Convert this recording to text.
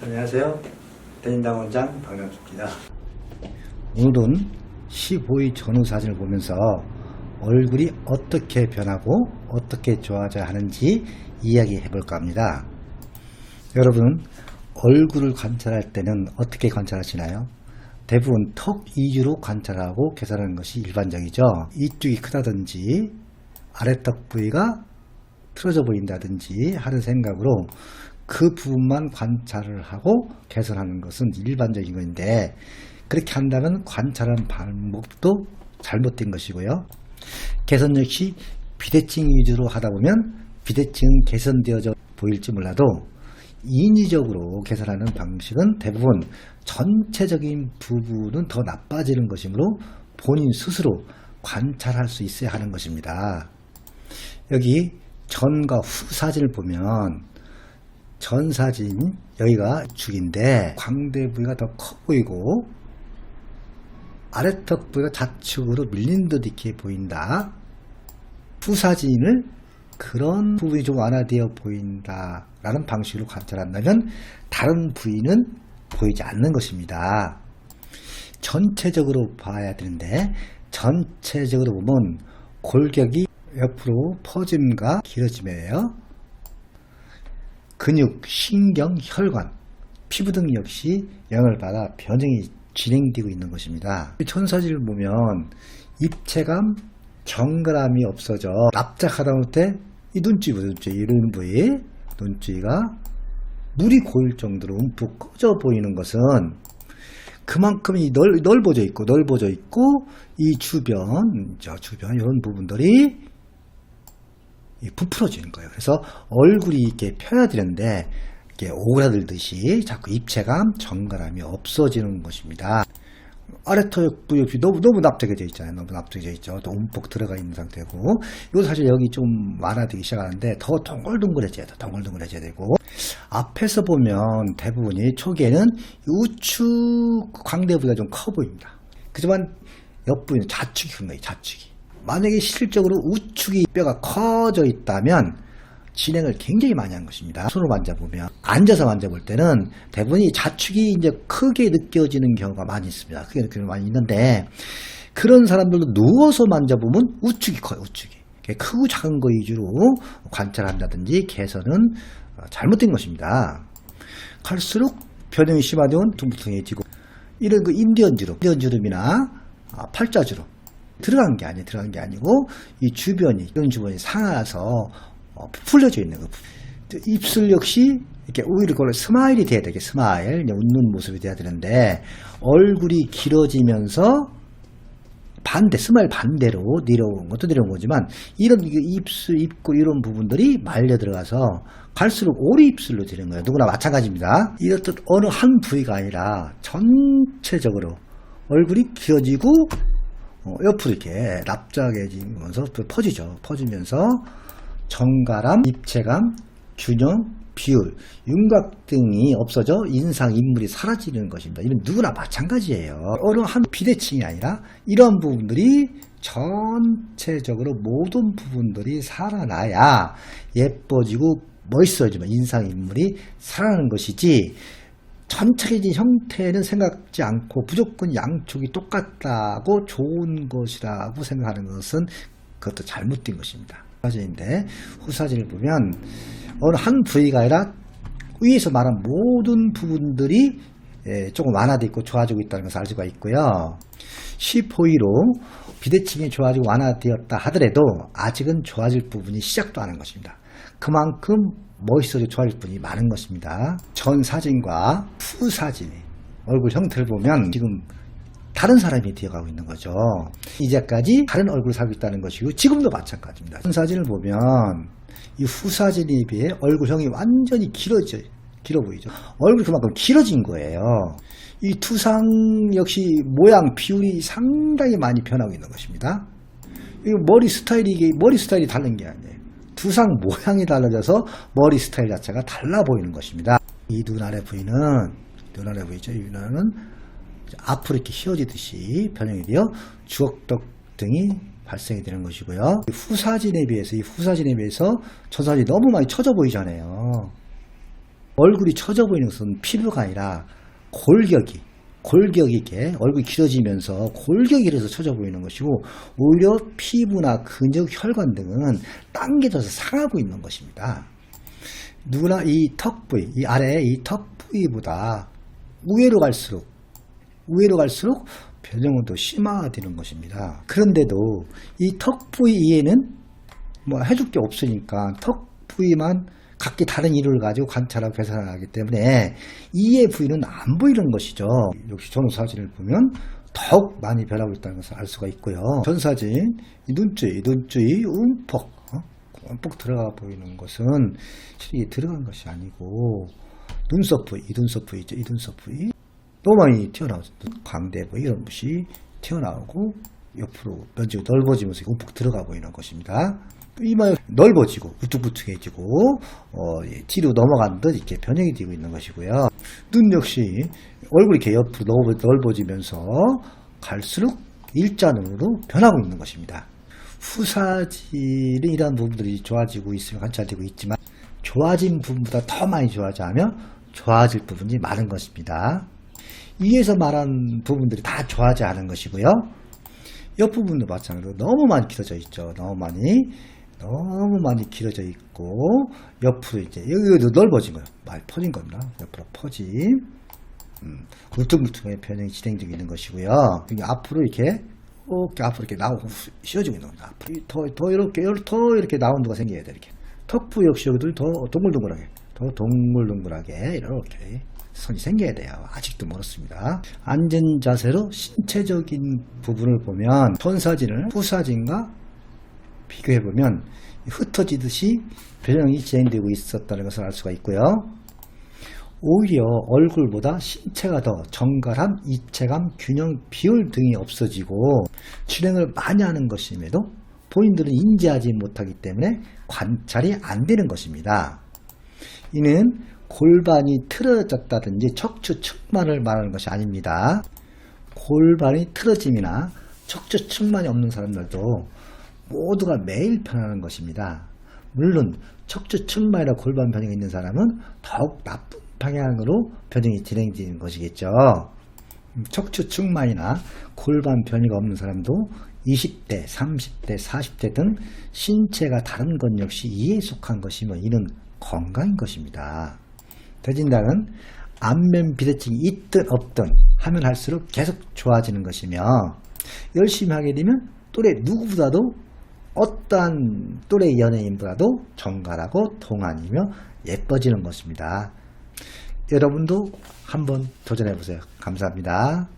안녕하세요. 대인당 원장 박명수입니다. 오늘은 15일 전후 사진을 보면서 얼굴이 어떻게 변하고 어떻게 좋아져야 하는지 이야기해 볼까 합니다. 여러분, 얼굴을 관찰할 때는 어떻게 관찰하시나요? 대부분 턱 위주로 관찰하고 계산하는 것이 일반적이죠. 이쪽이 크다든지 아래턱 부위가 틀어져 보인다든지 하는 생각으로 그 부분만 관찰을 하고 개선하는 것은 일반적인 건데, 그렇게 한다면 관찰하는 방법도 잘못된 것이고요. 개선 역시 비대칭 위주로 하다 보면 비대칭은 개선되어져 보일지 몰라도 인위적으로 개선하는 방식은 대부분 전체적인 부분은 더 나빠지는 것이므로 본인 스스로 관찰할 수 있어야 하는 것입니다. 여기 전과 후 사진을 보면, 전 사진 여기가 축인데 광대 부위가 더 커 보이고 아래턱 부위가 좌측으로 밀린 듯 이렇게 보인다. 후 사진을 그런 부분이 좀 완화되어 보인다 라는 방식으로 관찰한다면 다른 부위는 보이지 않는 것입니다. 전체적으로 봐야 되는데, 전체적으로 보면 골격이 옆으로 퍼짐과 길어짐이에요. 근육, 신경, 혈관, 피부 등 역시 영향을 받아 변형이 진행되고 있는 것입니다. 전 사진을 보면 입체감, 정갈함이 없어져 납작하다 못해 이 눈주위, 이런 부위, 눈주위가 물이 고일 정도로 움푹 꺼져 보이는 것은 그만큼 넓어져 있고 이 주변, 이런 부분들이 부풀어지는 거예요. 그래서 얼굴이 이렇게 펴야 되는데 이렇게 오그라들듯이 자꾸 입체감, 정갈함이 없어지는 것입니다. 아래턱 부위 너무 납작해져 있잖아요. 너무 납작해져 있죠. 또 움푹 들어가 있는 상태고, 이거 사실 여기 좀 완화되기 시작하는데 더 동글동글해져야 되고, 앞에서 보면 대부분이 초기에는 우측 광대 부위가 좀 커 보입니다. 그지만 옆부위는 좌측이 큰 거예요. 좌측이. 만약에 실질적으로 우측이 뼈가 커져 있다면 진행을 굉장히 많이 한 것입니다. 손으로 만져보면, 앉아서 만져볼 때는 대부분이 좌측이 이제 크게 느껴지는 경우가 많이 있습니다. 크게 느껴지는 경우가 많이 있는데, 그런 사람들도 누워서 만져보면 우측이 커요. 우측이. 크고 작은 거 위주로 관찰한다든지 개선은 잘못된 것입니다. 갈수록 변형이 심화되면 퉁퉁해지고, 이런 그 인디언 주름이나 팔자주름 들어간 게 아니고 이 주변이, 이런 주변이 상하서 풀려져 있는 거. 입술 역시 이렇게 오히려 그걸 스마일이 돼야 되게, 스마일, 웃는 모습이 돼야 되는데, 얼굴이 길어지면서 스마일 반대로 내려온 것도 내려온 거지만, 이런 입술, 입고 이런 부분들이 말려 들어가서 갈수록 오리 입술로 되는 거예요. 누구나 마찬가지입니다. 이렇듯 어느 한 부위가 아니라 전체적으로 얼굴이 길어지고 옆으로 이렇게 납작해지면서 또 퍼지면서 정갈함, 입체감, 균형, 비율, 윤곽 등이 없어져 인상, 인물이 사라지는 것입니다. 이건 누구나 마찬가지예요. 어느 한 비대칭이 아니라 이러한 부분들이 전체적으로 모든 부분들이 살아나야 예뻐지고 멋있어지면 인상, 인물이 살아나는 것이지, 전체적인 형태는 생각지 않고 무조건 양쪽이 똑같다고 좋은 것이라고 생각하는 것은 그것도 잘못된 것입니다. 사진인데, 후사진을 보면 어느 한 부위가 아니라 위에서 말한 모든 부분들이 조금 완화되어 있고 좋아지고 있다는 것을 알 수가 있고요. 15위로 비대칭이 좋아지고 완화되었다 하더라도 아직은 좋아질 부분이 시작도 안 한 것입니다. 그만큼 멋있어지고 좋아질 부분이 많은 것입니다. 전 사진과 후 사진의 얼굴 형태를 보면 지금 다른 사람이 되어가고 있는 거죠. 이제까지 다른 얼굴을 살고 있다는 것이고, 지금도 마찬가지입니다. 전 사진을 보면 이 후 사진에 비해 얼굴형이 완전히 길어 보이죠. 얼굴이 그만큼 길어진 거예요. 이 투상 역시 모양, 비율이 상당히 많이 변하고 있는 것입니다. 이 머리 스타일이 다른 게 아니에요. 두상 모양이 달라져서 머리 스타일 자체가 달라 보이는 것입니다. 이 눈 아래 부위는, 이 눈은 앞으로 이렇게 휘어지듯이 변형이 되어 주걱턱 등이 발생이 되는 것이고요. 이 후사진에 비해서 전 사진이 너무 많이 처져 보이잖아요. 얼굴이 처져 보이는 것은 피부가 아니라 골격이 이렇게 얼굴이 길어지면서 골격이 이래서 처져 보이는 것이고, 오히려 피부나 근육, 혈관 등은 당겨져서 상하고 있는 것입니다. 누구나 이 턱 부위, 이 아래 이 턱 부위보다 우회로 갈수록 변형은 더 심화되는 것입니다. 그런데도 이 턱 부위에는 뭐 해줄 게 없으니까 턱 부위만 각기 다른 이유를 가지고 관찰하고 계산하기 때문에 이의 부위는 안 보이는 것이죠. 역시 전사진을 보면 더욱 많이 변하고 있다는 것을 알 수가 있고요. 전사진, 이 눈주위 움푹 들어가 보이는 것은 실이 들어간 것이 아니고 눈썹 부위, 이 눈썹 부위 너무 많이 튀어나오죠. 광대 부위 이런 것이 튀어나오고 옆으로 면적이 넓어지면서 움푹 들어가 보이는 것입니다. 이마에 넓어지고 우뚝우뚝해지고 뒤로 넘어간 듯 이렇게 변형이 되고 있는 것이고요. 눈 역시 얼굴이 이렇게 옆으로 넓어지면서 갈수록 일자눈으로 변하고 있는 것입니다. 후사진은 이러한 부분들이 좋아지고 있으면 관찰되고 있지만 좋아진 부분보다 더 많이 좋아지면 좋아질 부분이 많은 것입니다. 위에서 말한 부분들이 다 좋아하지 않은 것이고요. 옆부분도 마찬가지로 너무 많이 길어져 있죠. 너무 많이 길어져 있고 옆으로 이제 여기도 넓어진 거예요. 많이 퍼진 겁니다. 옆으로 퍼짐, 울퉁불퉁의 변형이 진행되고 있는 것이고요. 앞으로 이렇게 나오고 씌워지고 있는 겁니다. 앞으로 더 이렇게 라운드가 생겨야 돼. 이렇게 턱부 역시 여기도 더 동글동글하게 이렇게 선이 생겨야 돼요. 아직도 멀었습니다. 앉은 자세로 신체적인 부분을 보면 전사진을 후사진과 비교해보면 흩어지듯이 변형이 진행되고 있었다는 것을 알 수가 있고요. 오히려 얼굴보다 신체가 더 정갈함, 입체감, 균형, 비율 등이 없어지고 출행을 많이 하는 것임에도 본인들은 인지하지 못하기 때문에 관찰이 안 되는 것입니다. 이는 골반이 틀어졌다든지 척추 측만을 말하는 것이 아닙니다. 골반이 틀어짐이나 척추 측만이 없는 사람들도 모두가 매일 변하는 것입니다. 물론 척추 측만이나 골반 변형이 있는 사람은 더욱 나쁜 방향으로 변형이 진행되는 것이겠죠. 척추 측만이나 골반 변이가 없는 사람도 20대, 30대, 40대 등 신체가 다른 것 역시 이에 속한 것이며 이는 건강인 것입니다. 대진단은 안면 비대칭이 있든 없든 하면 할수록 계속 좋아지는 것이며 열심히 하게 되면 또래 누구보다도 어떠한 또래 연예인보다도 정갈하고 동안이며 예뻐지는 것입니다. 여러분도 한번 도전해 보세요. 감사합니다.